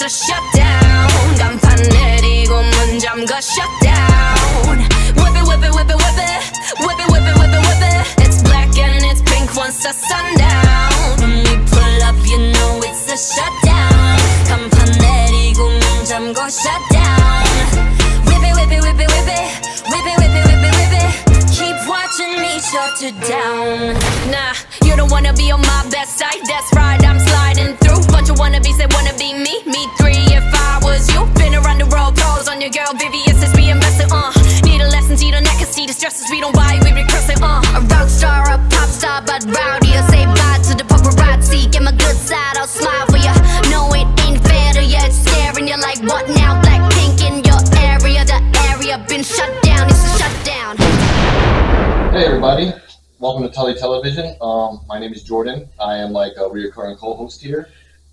to shut down. 간판 내리고 문 잠가 shut down. Whip it, whip it, whip it, whip it. Whip it, whip it, whip it, whip it. It's black and it's pink once the sundown. When we pull up, you know it's a shutdown. 간판 내리고 문 잠가 shut down. Whip it, whip it, whip it, whip it. Whip it, whip it, whip it, whip it. Keep watching me shut it down. Nah, you don't wanna be on my best side. That's right, I'm sliding through. Bunch of wannabes that wanna be me. Me three if I was you. Been around the world, pros on your girl. VVS is be invested, Need a lesson, see the neck, see the stresses. We don't buy, we regress it, A rock star, a pop star, but rowdy. I say bye to the paparazzi. Get my good side, I'll smile for ya. No, it ain't fair to ya. It's staring you like, what now? Blackpink in your area. The area been shut down, it's a shutdown. Hey everybody, welcome to Tully Television. My name is Jordan. I am like a recurring co-host here.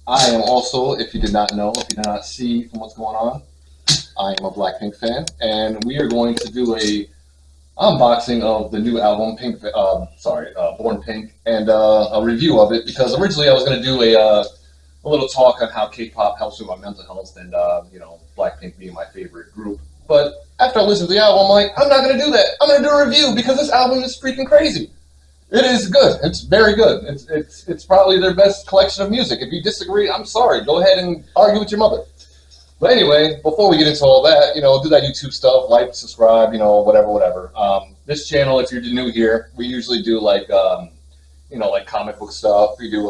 I am also, if you did not know, if you did not see from what's going on, I am a Blackpink fan, and we are going to do a unboxing of the new album, Born Pink, and a review of it, because originally I was going to do a little talk on how K-pop helps with my mental health and, Blackpink being my favorite group. But after I listened to the album, I'm like, I'm not going to do that. I'm going to do a review because this album is freaking crazy. It is good. It's very good. It's probably their best collection of music. If you disagree, I'm sorry. Go ahead and argue with your mother. But anyway, before we get into all that, do that YouTube stuff, like, subscribe, whatever. This channel, if you're new here, we usually do like comic book stuff. We do,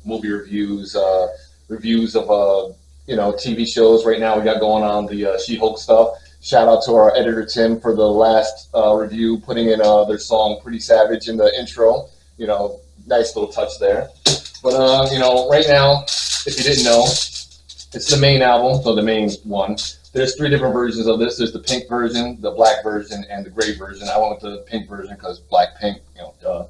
movie reviews, reviews of, TV shows. Right now we got going on the She-Hulk stuff. Shout out to our editor, Tim, for the last review, putting in their song Pretty Savage in the intro. Nice little touch there. But, right now, if you didn't know, it's the main album, so the main one. There's 3 different versions of this. There's the pink version, the black version, and the gray version. I went with the pink version because Blackpink, duh.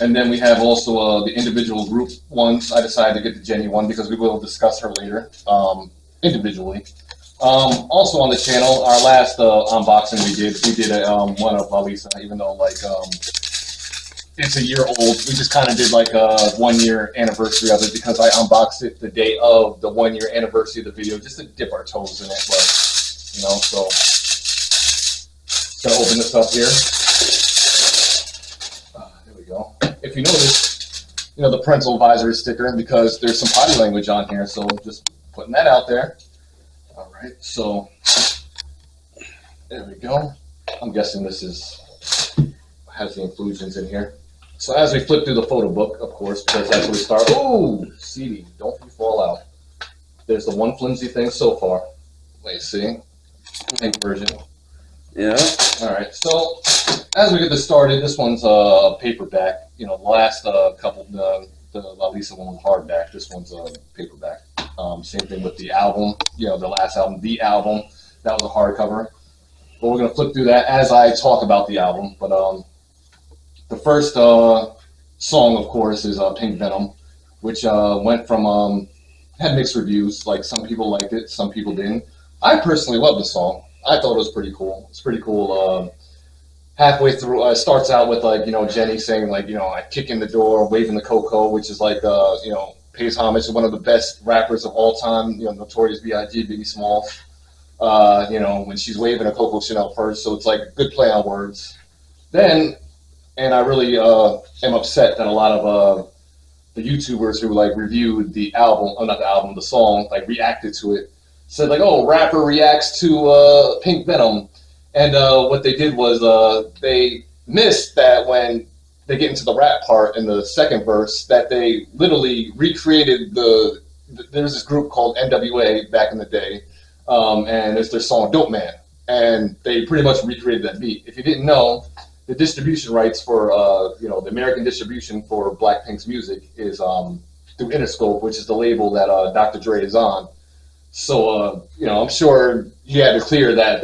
And then we have also the individual group ones. I decided to get the Jennie one because we will discuss her later individually. Also on the channel, our last unboxing we did one of Lalisa, even though it's a year old. We just kind of did like a 1-year anniversary of it because I unboxed it the day of the 1-year anniversary of the video just to dip our toes in it. But so gonna open this up here. There we go. If you notice, the parental advisory sticker, because there's some potty language on here, so just putting that out there. All right, so there we go. I'm guessing this has the inclusions in here. So as we flip through the photo book, of course, because that's where we start. Oh, CD, don't you fall out. There's the one flimsy thing so far. Let's see, pink version. Yeah. All right, so as we get this started, this one's a paperback. The last couple, the Lalisa one was hardback. This one's a paperback. Same thing with the album. The last album, The Album, that was a hardcover. But we're gonna flip through that as I talk about the album. But the first song, of course, is Pink Venom, which went from had mixed reviews. Like some people liked it, some people didn't. I personally love the song. I thought it was pretty cool. It's pretty cool. Halfway through, it starts out with Jennie saying I kick in the door, waving the cocoa, which is pays homage to one of the best rappers of all time, Notorious B.I.G., Biggie Smalls. When she's waving a Coco Chanel purse, so it's like a good play on words. Then, and I really am upset that a lot of the YouTubers who reviewed the album, not the album, the song, reacted to it, said oh, rapper reacts to Pink Venom. And what they did was they missed that when they get into the rap part in the second verse, that they literally recreated there's this group called NWA back in the day, and it's their song Dope Man, and they pretty much recreated that beat. If you didn't know, the distribution rights for the American distribution for Blackpink's music is through Interscope, which is the label that Dr. Dre is on. So I'm sure he had to clear that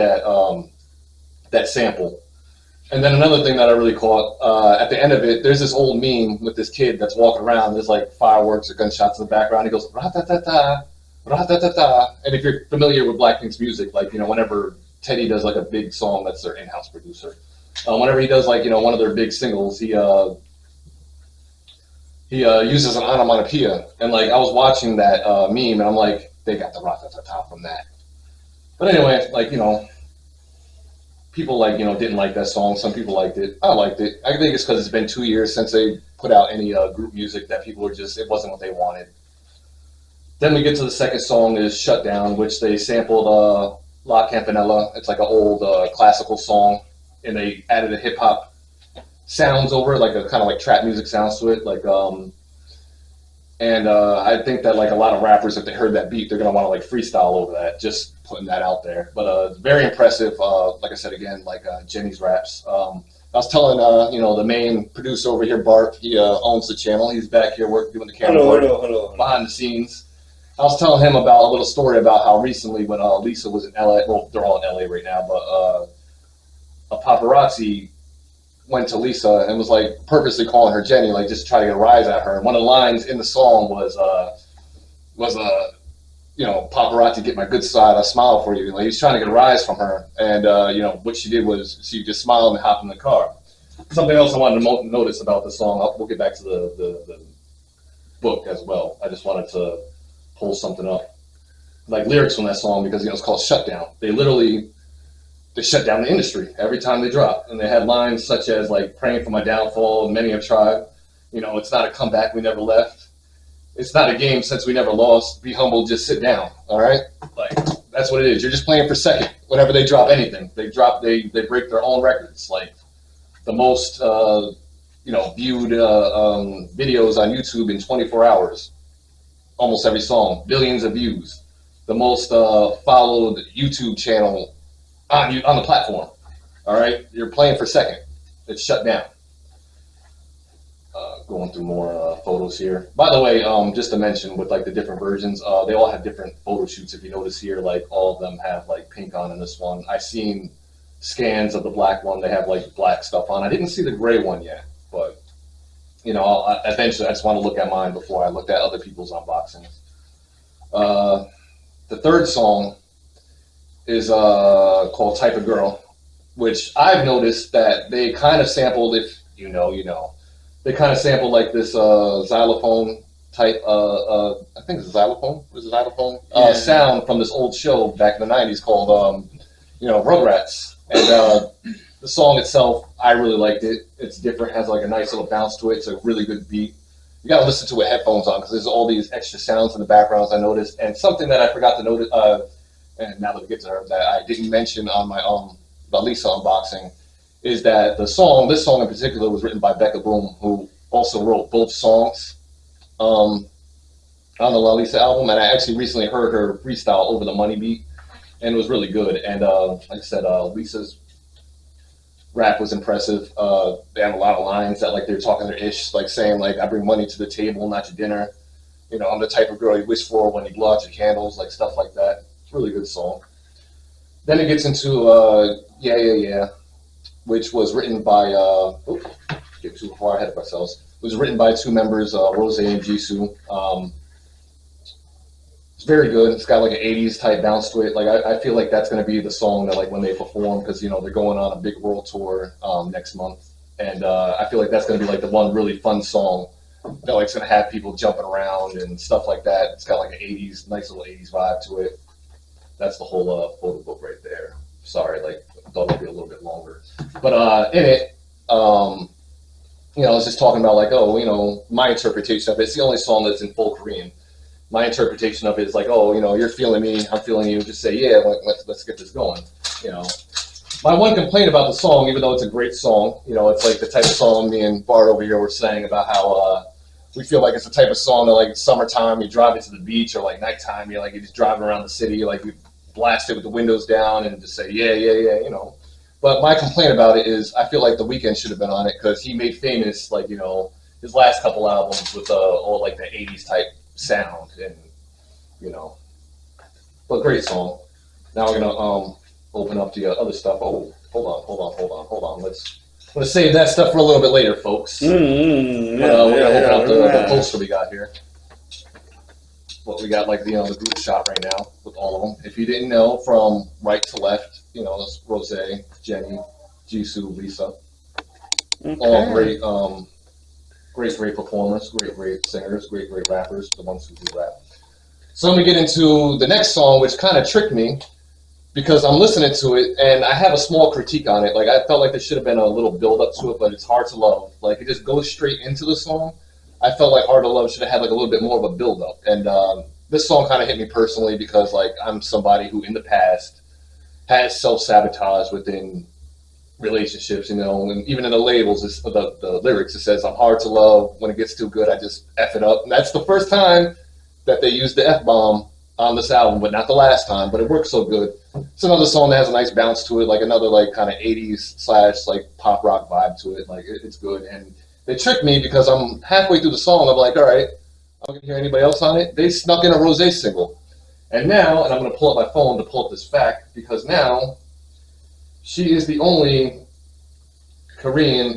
sample. And then another thing that I really caught, at the end of it, there's this old meme with this kid that's walking around. There's fireworks or gunshots in the background. He goes, ra-ta-ta-ta, ra-ta-ta-ta. And if you're familiar with Blackpink's music, whenever Teddy does a big song, that's their in-house producer. Whenever he does one of their big singles, he uses an onomatopoeia. And I was watching that meme, and I'm like, they got the rock at the top from that. But anyway, like, people like, didn't like that song. Some people liked it. I liked it. I think it's because it's been 2 years since they put out any group music that people were just, it wasn't what they wanted. Then we get to the second song is Shut Down, which they sampled La Campanella. It's like an old classical song, and they added a hip hop sounds over it, like a kind of like trap music sounds to it. I think that like a lot of rappers, if they heard that beat, they're gonna want to like freestyle over that. Just putting that out there. But very impressive. Like I said again, like Jenny's raps. I was telling the main producer over here, Bart. He owns the channel. He's back here doing the camera work behind the scenes. I was telling him about a little story about how recently when Lisa was in LA, well, they're all in LA right now, but a paparazzi went to Lisa and was like purposely calling her Jenny, like just try to get a rise at her. And one of the lines in the song was paparazzi, get my good side, I smile for you. Like he's trying to get a rise from her. And, what she did was she just smiled and hopped in the car. Something else I wanted to notice about the song, we'll get back to the book as well. I just wanted to pull something up, like lyrics from that song, because it's called Shutdown. They shut down the industry every time they drop, and they had lines such as like praying for my downfall, many have tried. It's not a comeback, we never left. It's not a game since we never lost. Be humble, just sit down. All right, like that's what it is. You're just playing for second. Whenever they drop anything, they break their own records. Like the most viewed videos on YouTube in 24 hours. Almost every song, billions of views. The most followed YouTube channel on the platform. All right, you're playing for second. It's shut down. Going through more photos here. By the way, just to mention, with like the different versions, they all have different photo shoots. If you notice here, like all of them have like pink on in this one. I've seen scans of the black one. They have like black stuff on. I didn't see the gray one yet, but eventually I just want to look at mine before I looked at other people's unboxings. The third song is called Type of Girl, which I've noticed that they kind of sampled, if you know, they kind of sampled like this xylophone type, I think it's xylophone, sound from this old show back in the 90s called, Rugrats. And the song itself, I really liked it. It's different, has like a nice little bounce to it. It's a really good beat. You got to listen to it with headphones on because there's all these extra sounds in the backgrounds I noticed. And something that I forgot to notice, and now that we get to her, that I didn't mention on my the Lisa unboxing, is that this song in particular was written by Becca Boom, who also wrote both songs on the La Lisa album. And I actually recently heard her freestyle over the Money beat, and it was really good. And like I said, Lisa's rap was impressive. They had a lot of lines that like they're talking their ish, like saying like, I bring money to the table, not your dinner. I'm the type of girl you wish for when you blow out your candles, like stuff like that. It's a really good song. Then it gets into Yeah Yeah Yeah, which was written by get too far ahead of ourselves. It was written by two members, Rose and Jisoo. It's very good. It's got like an 80s type bounce to it. Like I feel like that's going to be the song that like when they perform, because they're going on a big world tour next month, and I feel like that's going to be like the one really fun song that like's going to have people jumping around and stuff like that. It's got like an 80s, nice little 80s vibe to it. That's the whole photo book right there. Sorry, like I thought it'd be a little bit longer, but in it, it's just talking about like, my interpretation of it. It's the only song that's in full Korean. My interpretation of it is like, you're feeling me, I'm feeling you. Just say, yeah, let's get this going. My one complaint about the song, even though it's a great song, it's like the type of song me and Bart over here were saying about how we feel like it's the type of song that like summertime, you drive into the beach, or like nighttime, you're just driving around the city, like you blast it with the windows down and just say, yeah. But my complaint about it is I feel like The Weeknd should have been on it, because he made famous like, his last couple albums with all like the 80s type sound, and but great song. Now we're gonna open up the other stuff. Oh, hold on. Let's save that stuff for a little bit later, folks. We're gonna open up the poster we got here. What we got, like the group shot right now with all of them. If you didn't know, from right to left, that's Rose, Jenny, Jisoo, Lisa. Okay. All great. Great performers, great singers, great rappers, the ones who do rap. So then we get into the next song, which kind of tricked me because I'm listening to it and I have a small critique on it. Like I felt like there should have been a little build up to it, but it's Hard to Love. Like it just goes straight into the song. I felt like Hard to Love should have had like a little bit more of a build up. And this song kind of hit me personally because like I'm somebody who in the past has self-sabotage within relationships, you know, and even in the labels, the lyrics, it says, I'm hard to love. When it gets too good, I just F it up. And that's the first time that they used the F-bomb on this album, but not the last time, but it works so good. It's another song that has a nice bounce to it, like another like kind of 80s / like pop rock vibe to it. Like it's good. And they tricked me because I'm halfway through the song. I'm like, all right, I'm going to hear anybody else on it. They snuck in a Rosé single. And now, and I'm going to pull up my phone to pull up this fact, because now she is the only Korean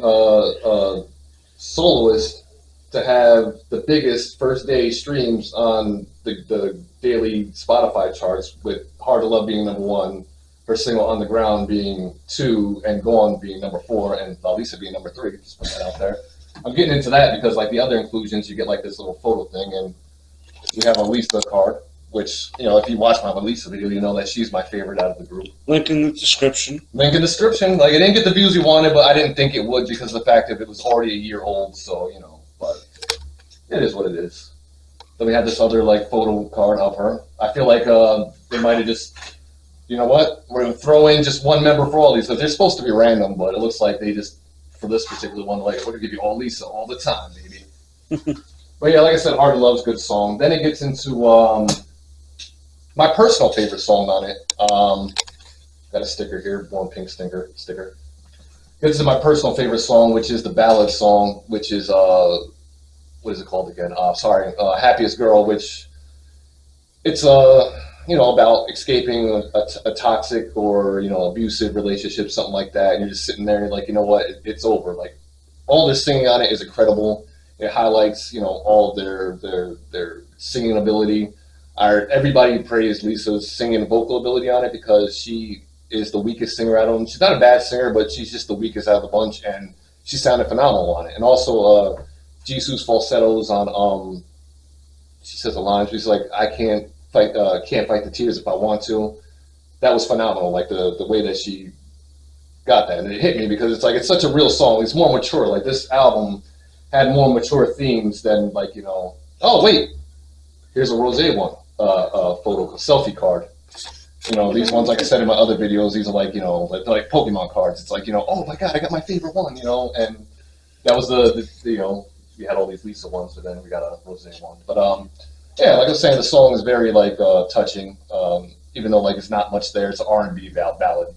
soloist to have the biggest first day streams on the daily Spotify charts, with Hard to Love being #1, her single On the Ground being 2, and Go On being #4, and Lisa being #3. Just put that out there. I'm getting into that because like the other inclusions, you get like this little photo thing, and we have a Lisa card, which, you know, if you watch my Lisa video, you know that she's my favorite out of the group. Link in the description. Link in the description. Like, it didn't get the views we wanted, but I didn't think it would because of the fact that it was already a year old, so, you know, but it is what it is. Then we had this other, like, photo card of her. I feel like they might have just, you know what, we're going to throw in just one member for all these, because they're supposed to be random, but it looks like they just, for this particular one, like, we're going to give you all Lisa all the time, baby. But yeah, like I said, Hard to Love's a good song. Then it gets into my personal favorite song on it. Got a sticker here, Born Pink sticker. Gets to my personal favorite song, which is the ballad song, which is what is it called again? Happiest Girl, which it's you know, about escaping a toxic or, you know, abusive relationship, something like that, and you're just sitting there and you're like, you know what, it's over. Like, all this singing on it is incredible. It highlights, you know, all of their singing ability. Everybody praised Lisa's singing and vocal ability on it because she is the weakest singer out of them. She's not a bad singer, but she's just the weakest out of the bunch, and she sounded phenomenal on it. And also, Jisoo's falsettos on, she says a line, she's like, I can't fight the tears if I want to. That was phenomenal, like the way that she got that. And it hit me because it's like, it's such a real song. It's more mature. Like, this album had more mature themes than, like, you know, oh, wait, here's a Rosé one. Photo selfie card. You know, these ones, like I said in my other videos, these are like, you know, like Pokemon cards. It's like, you know, oh my god, I got my favorite one, you know, and that was the you know, we had all these Lisa ones, but then we got a Rosé one. But yeah, like I was saying, the song is very like touching, even though like it's not much there. It's an R&B ballad.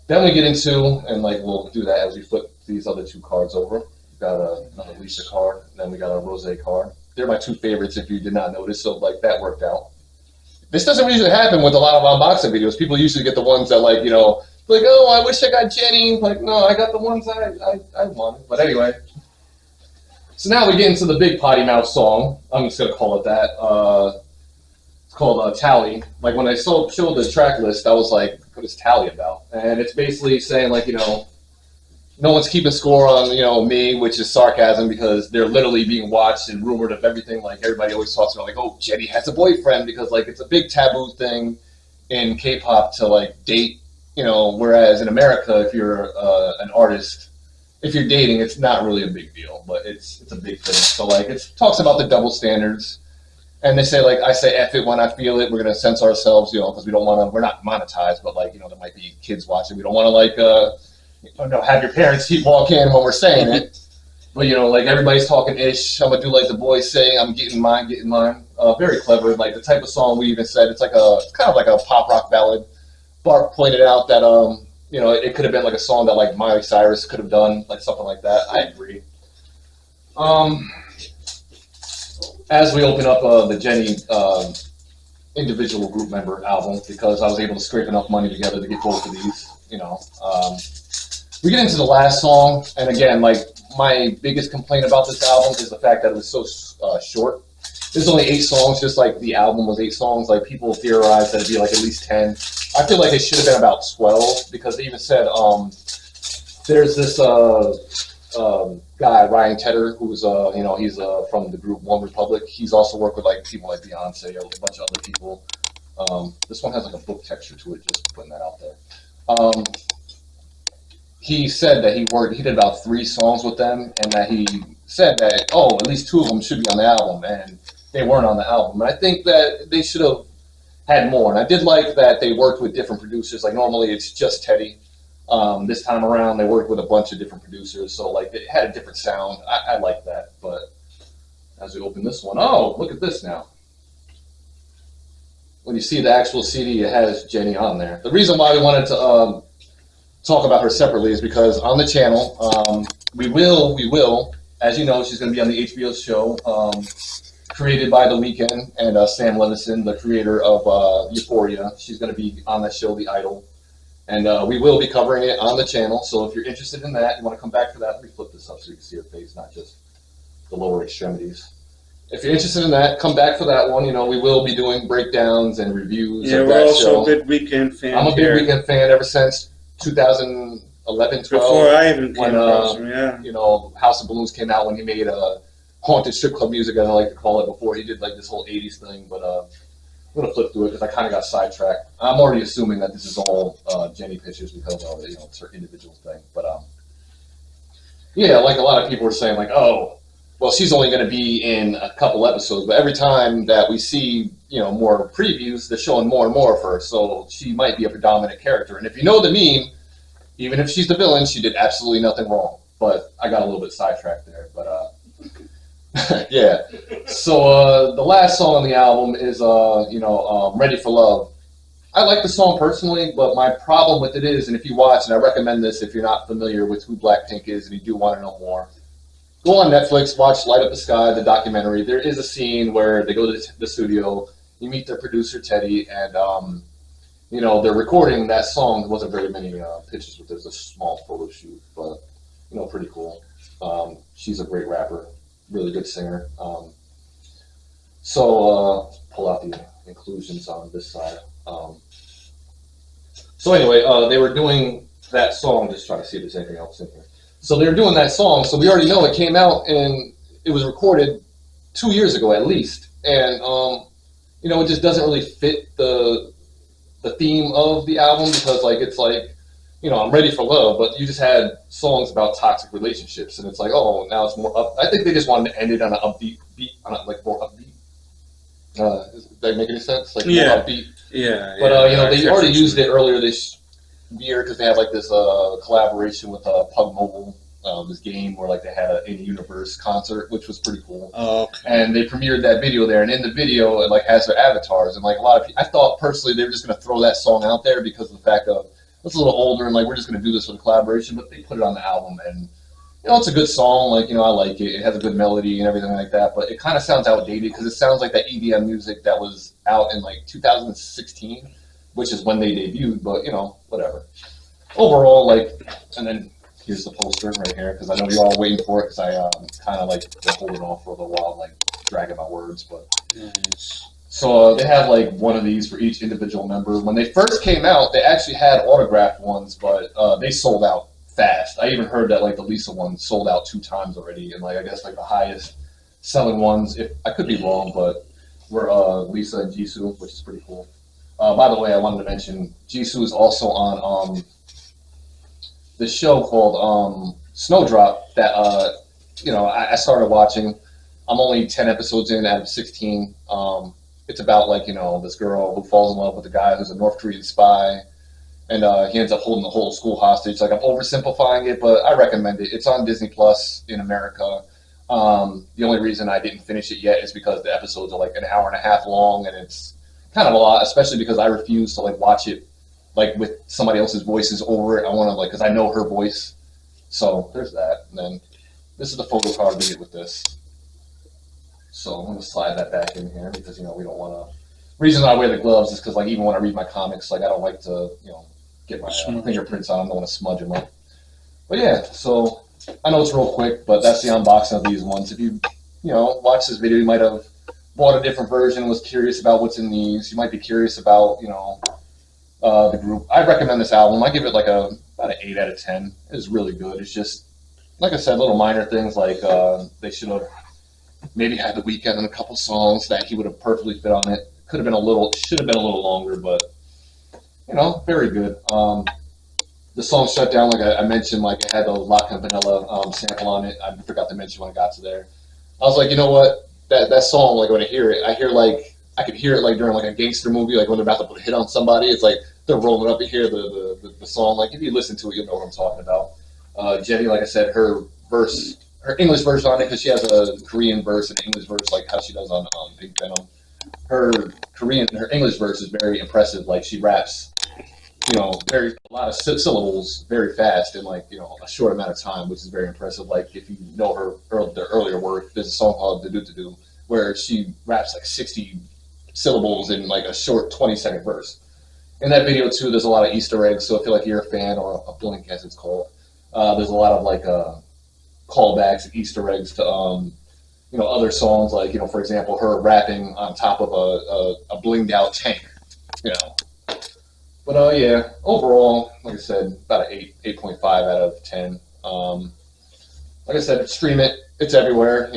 Then we get into, and like we'll do that as we flip these other two cards over. We got another Lisa card, and then we got a Rosé card. They're my two favorites if you did not notice, so like that worked out. This doesn't usually happen with a lot of unboxing videos. People usually get the ones that, like, you know, like, oh, I wish I got Jenny. Like, no, I got the ones I wanted. But anyway, so now we get into the big potty mouth song. I'm just gonna call it that. It's called Tally. Like, when I showed the track list, I was like, what is Tally about? And it's basically saying, like, you know, no one's keeping score on, you know, me, which is sarcasm because they're literally being watched and rumored of everything. Like, everybody always talks about, like, oh, Jenny has a boyfriend, because, like, it's a big taboo thing in K-pop to, like, date, you know, whereas in America, if you're an artist, if you're dating, it's not really a big deal, but it's a big thing. So, like, it talks about the double standards. And they say, like, I say F it when I feel it. We're going to censor ourselves, you know, because we don't want to, we're not monetized, but, like, you know, there might be kids watching. We don't want to, like, you know, have your parents walk in when we're saying it. But, you know, like, everybody's talking ish. I'm going to do like the boys say, I'm getting mine. Very clever. Like, the type of song we even said, it's like it's kind of like a pop rock ballad. Bart pointed out that, you know, it could have been like a song that, like, Miley Cyrus could have done, like something like that. I agree. As we open up the Jenny individual group member album, because I was able to scrape enough money together to get both of these, you know. We get into the last song, and again, like, my biggest complaint about this album is the fact that it was so short. There's only 8 songs, just like the album was 8 songs. Like, people theorized that it'd be like at least 10. I feel like it should have been about 12, because they even said there's this guy Ryan Tedder, who's he's from the group One Republic. He's also worked with like people like Beyonce or a bunch of other people. This one has like a book texture to it. Just putting that out there. He said that he did about 3 songs with them, and that he said that at least 2 of them should be on the album, and they weren't on the album. And I think that they should have had more. And I did like that they worked with different producers. Like normally it's just Teddy. This time around they worked with a bunch of different producers, so like it had a different sound. I like that. But as we open this one, look at this now. When you see the actual CD, it has Jenny on there. The reason why we wanted to talk about her separately is because on the channel, we will, as you know, she's going to be on the HBO show created by The Weeknd and Sam Levinson, the creator of Euphoria. She's going to be on that show, The Idol. And we will be covering it on the channel. So if you're interested in that, you want to come back for that, let me flip this up so you can see her face, not just the lower extremities. If you're interested in that, come back for that one. We will be doing breakdowns and reviews of that we're also show. a big Weeknd fan. I'm a big Weeknd fan ever since 2011, 12. Before I even came across him, yeah. House of Balloons came out when he made haunted strip club music, as I like to call it, before he did like this whole 80s thing. But I'm going to flip through it because I kind of got sidetracked. I'm already assuming that this is all Jenny pictures because it's her individual thing. But like a lot of people were saying, like, well, she's only going to be in a couple episodes, but every time that we see, more previews, they're showing more and more of her, so she might be a predominant character. And if you know the meme, even if she's the villain, she did absolutely nothing wrong. But I got a little bit sidetracked there. But yeah. So the last song on the album is Ready for Love. I like the song personally, but my problem with it is, and if you watch, and I recommend this if you're not familiar with who Blackpink is and you do want to know more, go on Netflix, watch Light Up the Sky, the documentary. There is a scene where they go to the studio, you meet their producer, Teddy, and, they're recording that song. There wasn't very many pictures, but there's a small photo shoot, but, pretty cool. She's a great rapper, really good singer. So pull out the inclusions on this side. So anyway, they were doing that song, just trying to see if there's anything else in here. So they were doing that song, so we already know it came out and it was recorded 2 years ago at least, and it just doesn't really fit the theme of the album because it's like I'm ready for love, but you just had songs about toxic relationships, and it's like now it's more up. I think they just wanted to end it on an upbeat beat, on more upbeat. Does that make any sense? More upbeat. Yeah. But they already used it earlier this year because they had like this collaboration with Pug Mobile, this game where they had an in-universe concert, which was pretty cool. Oh, okay. And they premiered that video there, and in the video it has their avatars, and a lot of people, I thought personally they were just going to throw that song out there because of the fact of it's a little older and we're just going to do this for the collaboration, but they put it on the album, and it's a good song. I like it. It has a good melody and everything like that, but it kind of sounds outdated because it sounds like that EDM music that was out in 2016. Which is when they debuted, but whatever. Overall, and then here's the poster right here because I know you're all waiting for it because I kind of been holding off for a little while, dragging my words. But so they have one of these for each individual member. When they first came out, they actually had autographed ones, but they sold out fast. I even heard that the Lisa one sold out 2 times already, and I guess the highest selling ones, if I could be wrong, but were Lisa and Jisoo, which is pretty cool. By the way, I wanted to mention Jisoo is also on this show called Snowdrop that I started watching. I'm only 10 episodes in out of 16. It's about this girl who falls in love with a guy who's a North Korean spy, and he ends up holding the whole school hostage. I'm oversimplifying it, but I recommend it. It's on Disney Plus in America. The only reason I didn't finish it yet is because the episodes are an hour and a half long, and it's kind of a lot, especially because I refuse to watch it with somebody else's voices over it. I want to because I know her voice. So there's that. And then this is the photo card we get with this. So I'm going to slide that back in here because we don't want to. Reason I wear the gloves is because even when I read my comics, I don't like to get my fingerprints on them. I don't want to smudge them up. But yeah, so I know it's real quick, but that's the unboxing of these ones. If you watch this video, you might have bought a different version, was curious about what's in these. You might be curious about, the group. I recommend this album. I give it about an 8 out of 10. It's really good. It's just like I said, little minor things like they should have maybe had The Weeknd in a couple songs that he would have perfectly fit on it. Could have been a little, should have been a little longer, but very good. The song Shut Down, like I mentioned, like it had the La Campanella sample on it. I forgot to mention when I got to there. I was like, you know what? That song, like when I hear it, I could hear it like during like a gangster movie, like when they're about to put a hit on somebody. It's like they're rolling up. You hear the song. Like if you listen to it, you'll know what I'm talking about. Jenny, like I said, her English verse on it, because she has a Korean verse and an English verse, like how she does on Pink Venom. Her English verse is very impressive. Like she raps, a lot of syllables very fast in like a short amount of time, which is very impressive. Like if you know their earlier work, there's a song called "Do Do Do Do" where she raps like 60 syllables in like a short 20-second verse. In that video too, there's a lot of Easter eggs. So if you're a fan, or a blink as it's called, there's a lot of like callbacks and Easter eggs to other songs. Like for example, her rapping on top of a blinged out tank. But yeah, overall, like I said, about an 8.5 out of 10. Like I said, stream it. It's everywhere.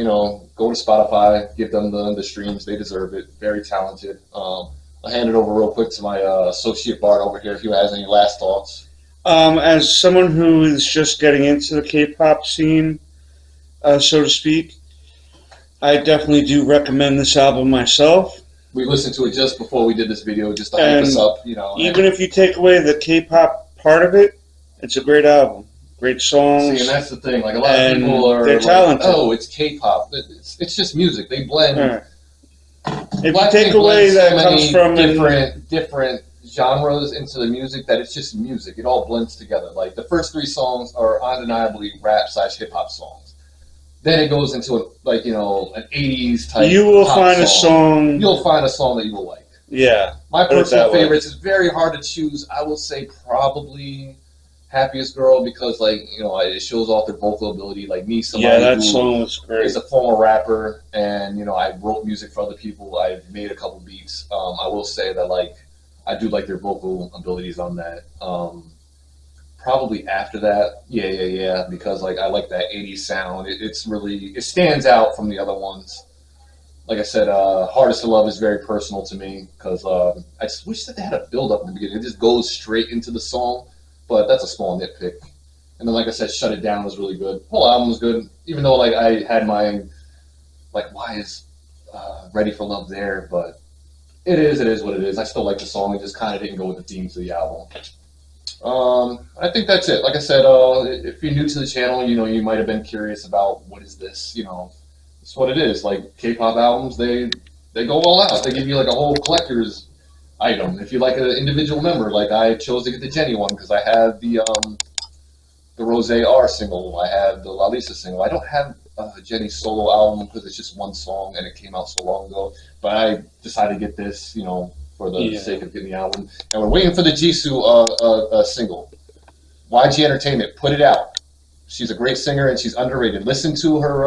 Go to Spotify, give them the streams. They deserve it. Very talented. I'll hand it over real quick to my associate Bart over here if he has any last thoughts. As someone who is just getting into the K-pop scene, so to speak, I definitely do recommend this album myself. We listened to it just before we did this video, just to hype us up, Even if you take away the K-pop part of it, it's a great album. Great songs. See, and that's the thing. Like a lot of people are they're talented. Oh, it's K-pop. It's just music. They blend. Right. If you take away that comes from different genres into the music, that it's just music. It all blends together. Like the first 3 songs are undeniably rap/hip hop songs. Then it goes into an 80s type. You will find a song. You'll find a song that you will like. Yeah. My personal favorites is very hard to choose. I will say probably Happiest Girl, because it shows off their vocal ability. Like me, somebody that song was great. Is a former rapper, and I wrote music for other people. I've made a couple beats. I will say that I do like their vocal abilities on that. Probably after that, yeah, because I like that 80s sound. It stands out from the other ones. Like I said, Hardest to Love is very personal to me, because I just wish that they had a build up in the beginning. It just goes straight into the song, but that's a small nitpick. And then, like I said, Shut It Down was really good. The whole album was good, even though I had my why is Ready for Love there? But it is what it is. I still like the song. It just kind of didn't go with the themes of the album. I think that's it. Like I said, if you're new to the channel, you might have been curious about what is this. It's what it is. Like K-pop albums, they go all out. They give you a whole collector's item. If you like an individual member, I chose to get the Jenny one because I have the Rose R single. I have the Lalisa single. I don't have Jenny's solo album because it's just one song and it came out so long ago. But I decided to get this, for the sake of getting the album. And we're waiting for the Jisoo single. YG Entertainment, put it out. She's a great singer and she's underrated. Listen to her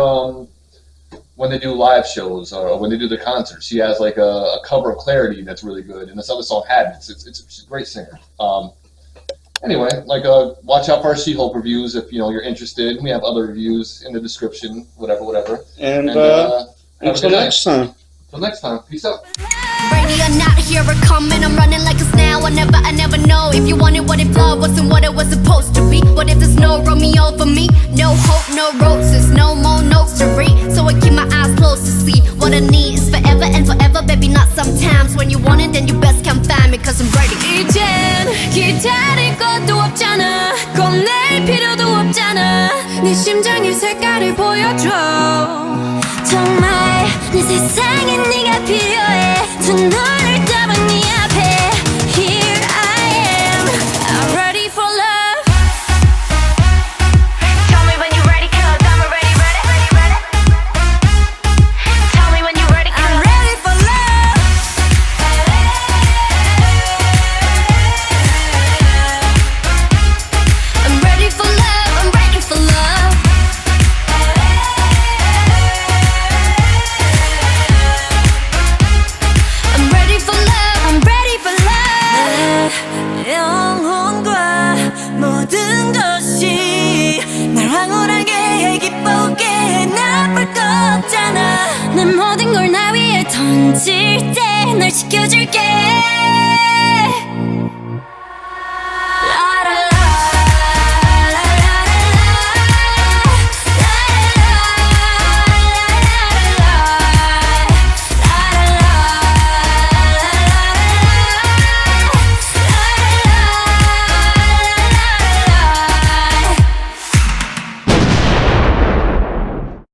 when they do live shows or when they do the concerts. She has a cover of Clarity that's really good. And this other song, Habits. She's a great singer. Anyway, watch out for our She-Hulk reviews if you're interested. We have other reviews in the description, whatever. And until next time. Until next time, peace out. Ready or not, here it coming. I'm running like a snail. I never know if you wanted what it flowed, wasn't what it was supposed to be. What if there's no Romeo for me? No hope, no roses, no more notes to read. So I keep my eyes closed to see what I need is forever and forever, baby, not sometimes. When you want it, then you best come find me, cause I'm ready. 이젠 기다릴 것도 없잖아. 겁낼 필요도 없잖아. 네 심장의 색깔을 보여줘. 정말 내 세상엔 네가 필요해. 두 눈을 떠본 네 앞에 Here I am, I'm ready for love. Tell me when you're ready, cause I'm already ready. Tell me when you're ready, cause I'm ready for love. I'm ready for love, I'm ready for love. I'm ready. 황홀하게 기쁘게 나쁠 거 없잖아 내 모든 걸 나 위에 던질 때 널 지켜줄게